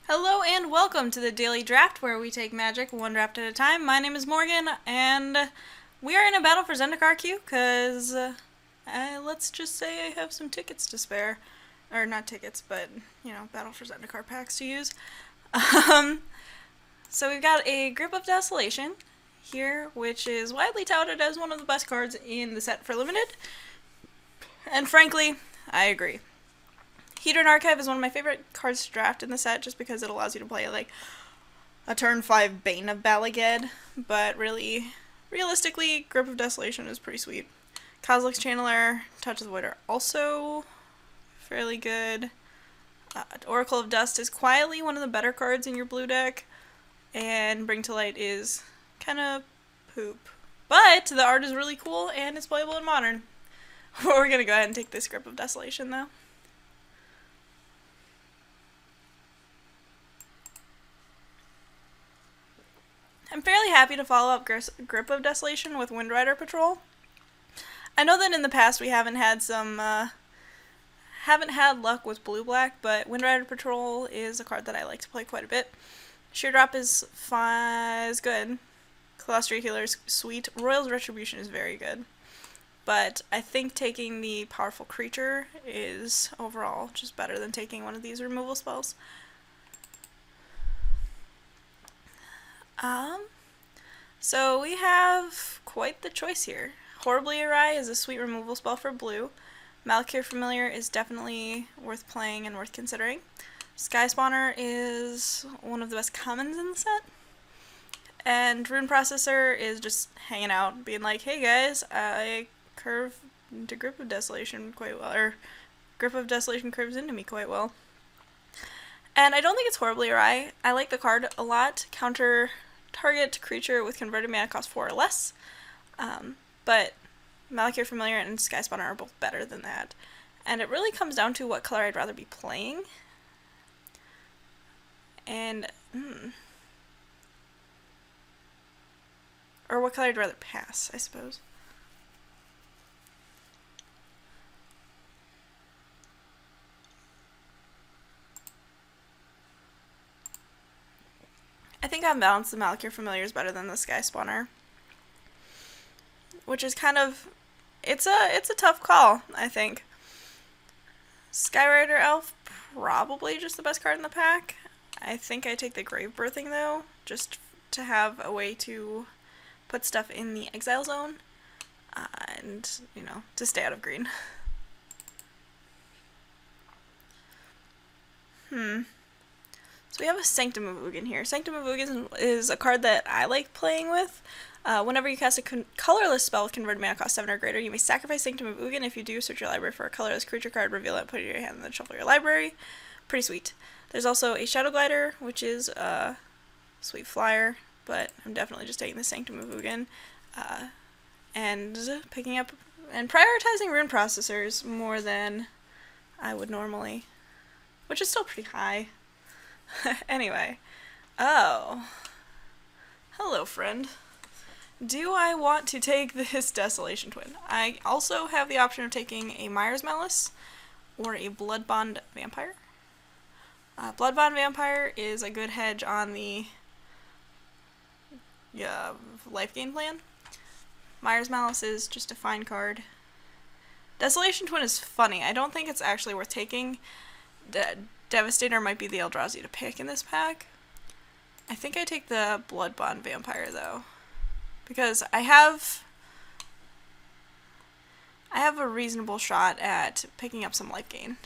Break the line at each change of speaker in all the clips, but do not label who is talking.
Hello and welcome to the Daily Draft, where we take Magic one draft at a time. My name is Morgan, and we are in a battle for Zendikar queue, because let's just say I have some tickets to spare. Or not tickets, but, Battle for Zendikar packs to use. Um, so we've got a Grip of Desolation here, which is widely touted as one of the best cards in the set for Limited. And frankly, I agree. Hedron Archive is one of my favorite cards to draft in the set just because it allows you to play like a turn 5 Bane of Balaged, but realistically, Grip of Desolation is pretty sweet. Kozilek's Channeler, Touch of the Void are also fairly good. Oracle of Dust is quietly one of the better cards in your blue deck, and Bring to Light is kind of poop. But the art is really cool and it's playable in Modern. We're going to go ahead and take this Grip of Desolation though. I'm fairly happy to follow up Grip of Desolation with Windrider Patrol. I know that in the past we haven't had luck with blue-black, but Windrider Patrol is a card that I like to play quite a bit. Sheer Drop is good. Colostria Healer is sweet. Royal's Retribution is very good. But I think taking the powerful creature is overall just better than taking one of these removal spells. So we have quite the choice here. Horribly Awry is a sweet removal spell for blue. Malakir Familiar is definitely worth playing and worth considering. Sky Spawner is one of the best commons in the set. And Rune Processor is just hanging out, being like, hey guys, I curve into Grip of Desolation quite well, or Grip of Desolation curves into me quite well. And I don't think it's horribly awry. I like the card a lot. Counter target creature with converted mana cost 4 or less. But Malakir Familiar and Sky Spawner are both better than that. And it really comes down to what color I'd rather be playing. And, or what color I'd rather pass, I suppose. I think on balance, the Malakir Familiar is better than the Sky Spawner. Which is kind of, it's a tough call, I think. Skyrider Elf, probably just the best card in the pack. I think I take the Grave Birthing though, just to have a way to put stuff in the exile zone, and, to stay out of green. So we have a Sanctum of Ugin here. Sanctum of Ugin is a card that I like playing with. Whenever you cast a colorless spell with converted mana cost 7 or greater, you may sacrifice Sanctum of Ugin. If you do, search your library for a colorless creature card, reveal it, put it in your hand, and then shuffle your library. Pretty sweet. There's also a Shadow Glider, which is a sweet flyer, but I'm definitely just taking the Sanctum of Ugin. And picking up and prioritizing Rune Processors more than I would normally, which is still pretty high. Anyway. Oh. Hello, friend. Do I want to take this Desolation Twin? I also have the option of taking a Myers Malice or a Bloodbond Vampire. Bloodbond Vampire is a good hedge on the life gain plan. Myers Malice is just a fine card. Desolation Twin is funny. I don't think it's actually worth taking. Devastator might be the Eldrazi to pick in this pack. I think I take the Bloodbond Vampire though, because I have a reasonable shot at picking up some life gain.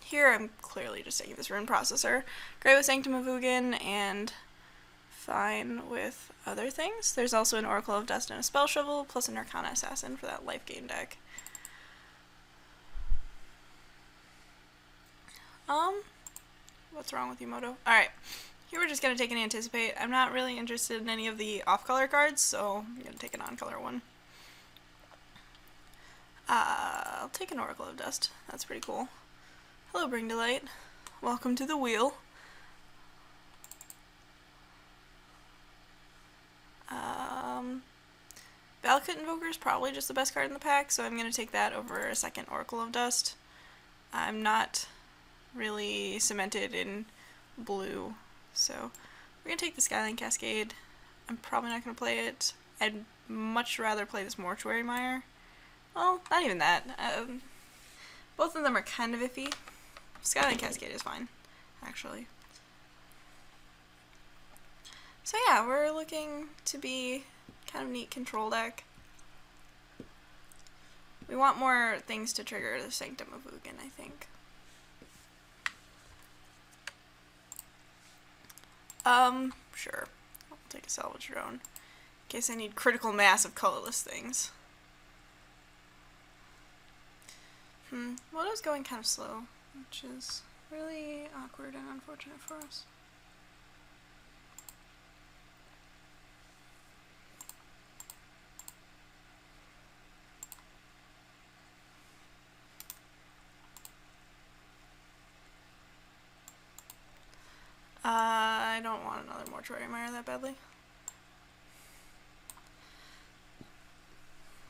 Here I'm clearly just taking this Rune Processor. Great with Sanctum of Ugin and fine with other things. There's also an Oracle of Dust and a Spell Shovel, plus an Arcana Assassin for that life gain deck. What's wrong with you, Moto? Alright, here we're just going to take an Anticipate. I'm not really interested in any of the off-color cards, so I'm going to take an on-color one. I'll take an Oracle of Dust. That's pretty cool. Hello, Bring to Light. Welcome to the wheel. Valakut Invoker is probably just the best card in the pack, so I'm going to take that over a second Oracle of Dust. I'm not really cemented in blue, so we're going to take the Skyline Cascade. I'm probably not going to play it. I'd much rather play this Mortuary Mire. Well, not even that. Both of them are kind of iffy. Skyline Cascade is fine, actually. So yeah, we're looking to be kind of neat control deck. We want more things to trigger the Sanctum of Ugin, I think. Sure. I'll take a salvage drone. In case I need critical mass of colorless things. Well, it was going kind of slow, which is really awkward and unfortunate for us. I don't want another Mortuary Mire that badly.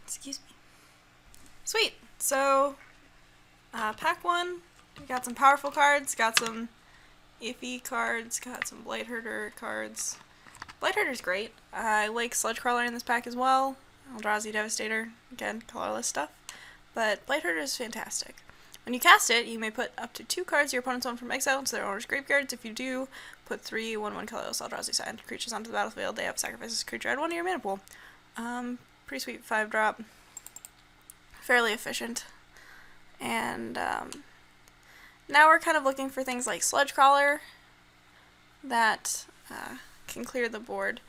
Excuse me. Sweet! So, pack 1, we got some powerful cards, got some iffy cards, got some Blightherder cards. Blightherder's great. I like Sludge Crawler in this pack as well. Eldrazi Devastator, again, colorless stuff. But Blightherder is fantastic. When you cast it, you may put up to 2 cards your opponents own from exile into their owner's graveyards. If you do, put 3 1/1 colorless Eldrazi signed creatures onto the battlefield. They have sacrifices creature, add 1 to your mana pool. Pretty sweet 5-drop. Fairly efficient. And now we're kind of looking for things like Sludge Crawler that can clear the board.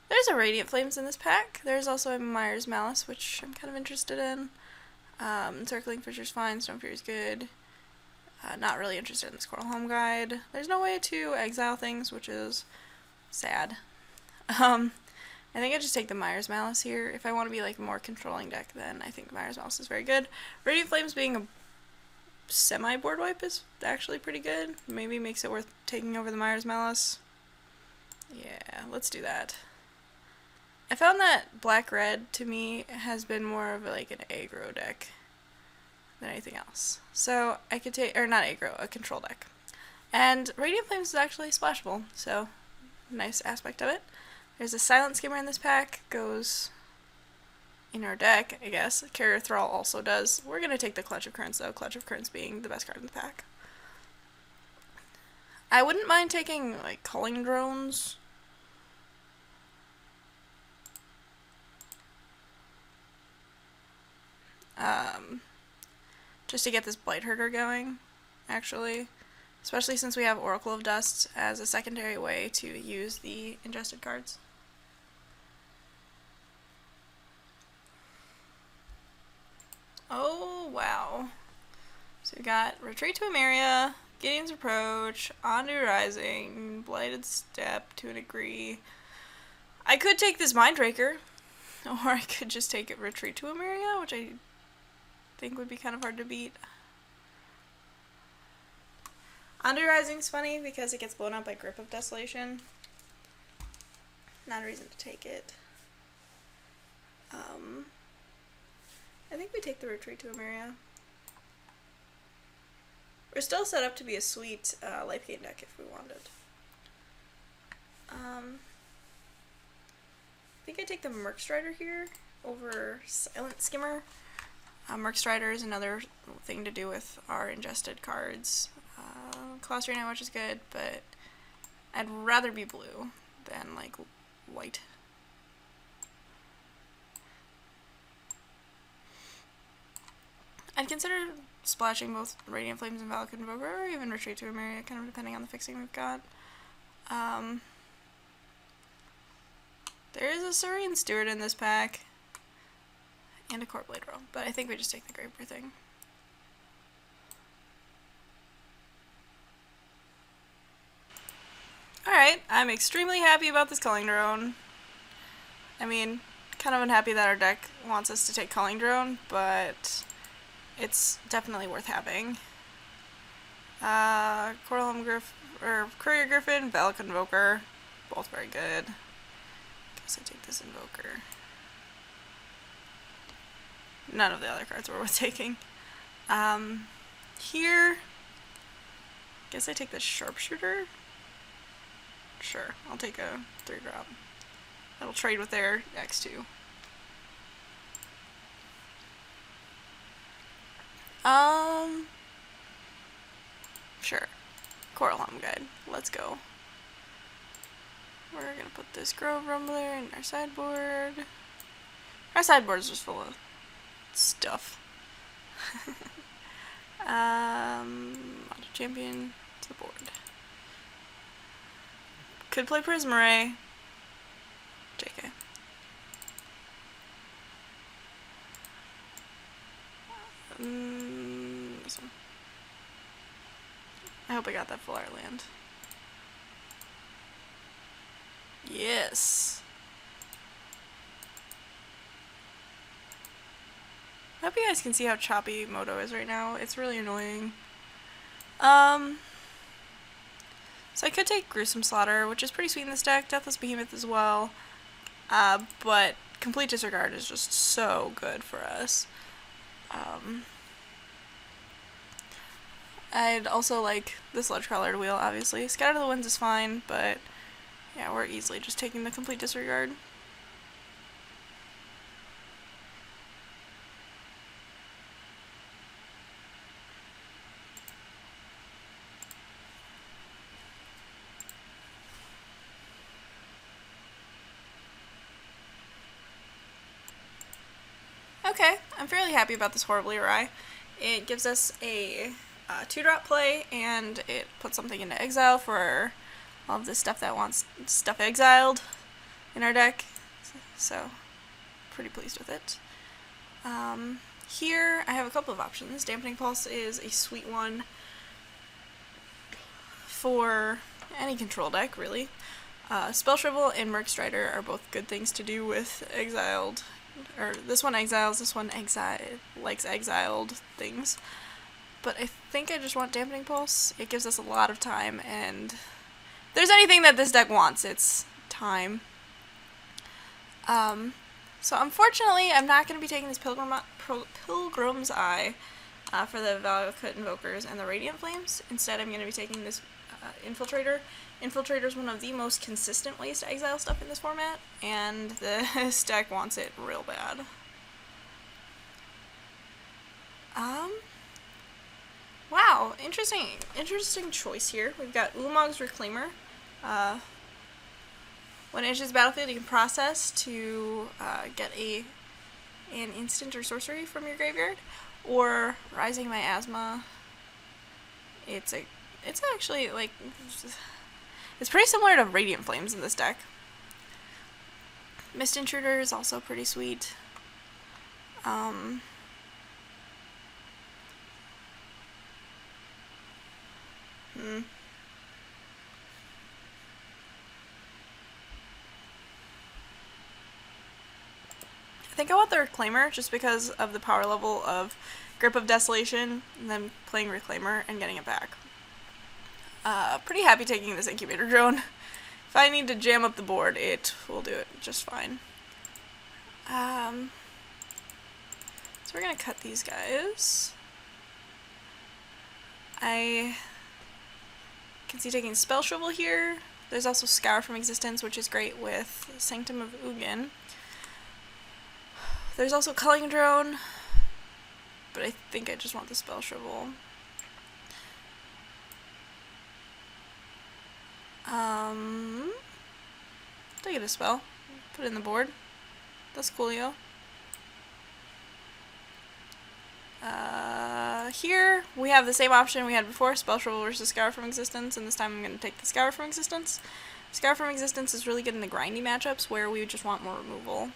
There's a Radiant Flames in this pack. There's also a Mire's Malice, which I'm kind of interested in. Circling Fissure's fine, Stone Fury's good. Not really interested in the Squirrel Home Guide. There's no way to exile things, which is sad. I think I just take the Mire's Malice here. If I want to be like a more controlling deck, then I think Mire's Malice is very good. Radiant Flames being a semi-board wipe is actually pretty good. Maybe makes it worth taking over the Mire's Malice. Yeah, let's do that. I found that black-red, to me, has been more of like an aggro deck than anything else. So I could take, or not aggro, a control deck. And Radiant Flames is actually splashable, so nice aspect of it. There's a Silent Skimmer in this pack, goes in our deck, I guess. Carrier Thrall also does. We're going to take the Clutch of Currents, though, Clutch of Currents being the best card in the pack. I wouldn't mind taking, like, Culling Drones. Just to get this Blightherder going, actually. Especially since we have Oracle of Dust as a secondary way to use the ingested cards. Oh, wow. So we got Retreat to Emeria, Gideon's Reproach, Ondu Rising, Blighted Step to a degree. I could take this Mindraker, or I could just take it Retreat to Emeria, which I think would be kind of hard to beat. Ondu Rising's funny because it gets blown up by Grip of Desolation. Not a reason to take it. I think we take the Retreat to Emeria. We're still set up to be a sweet life gain deck if we wanted. I think I take the Mercstrider here over Silent Skimmer. Mercstrider is another thing to do with our ingested cards. Colosseum Night Watch is good, but I'd rather be blue than like white. I'd consider splashing both Radiant Flames and Valak Invoker, or even Retreat to Emeria, kind of depending on the fixing we've got. There is a Saurian Steward in this pack, and a Core Blade Roll, but I think we just take the Graveper thing. Alright, I'm extremely happy about this Culling Drone. I mean, kind of unhappy that our deck wants us to take Culling Drone, but it's definitely worth having. Courier Griffin, Valak Invoker, both very good. Guess I take this Invoker. None of the other cards were worth taking. Here, guess I take the sharpshooter. Sure, I'll take a 3-drop. That'll trade with their X2. Sure. Coral Hum Guide. Let's go. We're gonna put this Grove Rumbler in our sideboard. Our sideboard is just full of stuff. Auto Champion to the board. Could play Prismarray. JK. This one. I hope I got that full art land. Yes. I hope you guys can see how choppy Moto is right now. It's really annoying. So I could take Gruesome Slaughter, which is pretty sweet in this deck. Deathless Behemoth as well. But Complete Disregard is just so good for us. I'd also like the Sludge-Colored Wheel, obviously. Scatter to the Winds is fine, but yeah, we're easily just taking the Complete Disregard. Okay, I'm fairly happy about this Horribly Awry. It gives us a 2-drop play, and it puts something into exile for all of the stuff that wants stuff exiled in our deck. So, pretty pleased with it. Here, I have a couple of options. Dampening Pulse is a sweet one for any control deck, really. Spell Shrivel and Merc Strider are both good things to do with exiled, or this one exiles, this one likes exiled things. But I think I just want Dampening Pulse. It gives us a lot of time, and if there's anything that this deck wants, it's time. So unfortunately, I'm not going to be taking this Pilgrim's Eye for the Valakut Invokers and the Radiant Flames. Instead, I'm going to be taking this Infiltrator. Infiltrator is one of the most consistent ways to exile stuff in this format, and this deck wants it real bad. Wow, interesting choice here. We've got Ulamog's Reclaimer. When it enters the battlefield, you can process to get an instant or sorcery from your graveyard, or Rising Miasma. It's actually like it's pretty similar to Radiant Flames in this deck. Mist Intruder is also pretty sweet. I think I want the Reclaimer just because of the power level of Grip of Desolation, and then playing Reclaimer and getting it back. Pretty happy taking this Incubator Drone. If I need to jam up the board, it will do it just fine. So we're gonna cut these guys. I can see taking Spell Shrivel here. There's also Scour from Existence, which is great with Sanctum of Ugin. There's also Culling Drone, but I think I just want the Spell Shrivel. Take it a spell. Put it in the board. That's coolio. Here we have the same option we had before, Spell Shrivel versus Scour from Existence, and this time I'm going to take the Scour from Existence. Scour from Existence is really good in the grindy matchups where we just want more removal.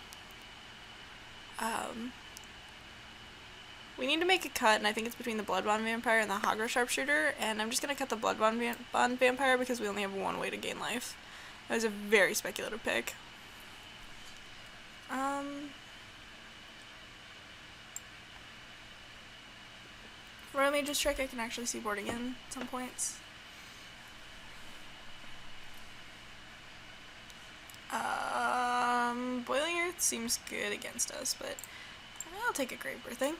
We need to make a cut, and I think it's between the Bloodbond Vampire and the Hagra Sharpshooter, and I'm just going to cut the Bloodbond Vampire because we only have one way to gain life. That was a very speculative pick. Royal Mage's Trick, I can actually see board again at some points. Boiling Earth seems good against us, but I'll take a Grave Birthing.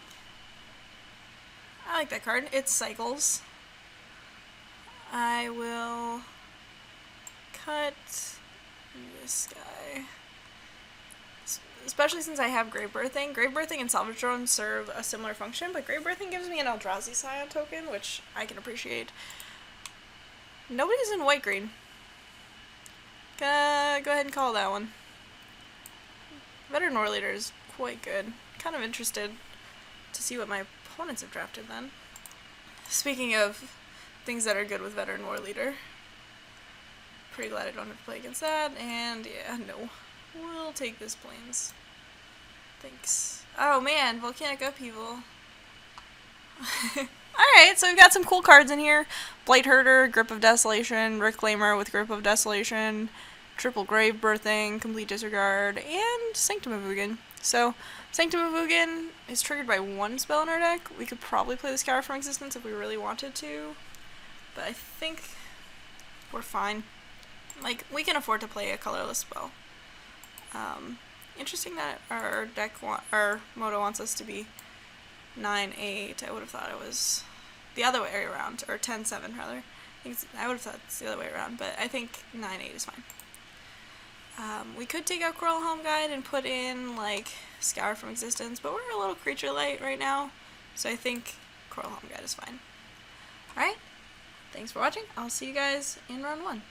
I like that card. It cycles. I will cut this guy. Especially since I have Grave Birthing. Grave Birthing and Salvage Drone serve a similar function, but Grave Birthing gives me an Eldrazi Scion token, which I can appreciate. Nobody's in white-green. Go ahead and call that one. Veteran War Leader is quite good. Kind of interested to see what my opponents have drafted then. Speaking of things that are good with Veteran War Leader, pretty glad I don't have to play against that, and yeah, no. We'll take this Plains. Thanks. Oh man, Volcanic Upheaval. Alright, so we've got some cool cards in here. Blight Herder, Grip of Desolation, Reclaimer with Grip of Desolation, Triple Grave Birthing, Complete Disregard, and Sanctum of Ugin. So, Sanctum of Ugin is triggered by one spell in our deck. We could probably play the Scour from Existence if we really wanted to, but I think we're fine. Like, we can afford to play a colorless spell. Interesting that our our Moto wants us to be 9-8. I would have thought it was the other way around, or 10-7 rather. I would have thought it's the other way around, but I think 9-8 is fine. We could take out Coral Helm Guide and put in, like, Scour from Existence, but we're a little creature light right now, so I think Coral Helm Guide is fine. Alright, thanks for watching. I'll see you guys in round 1.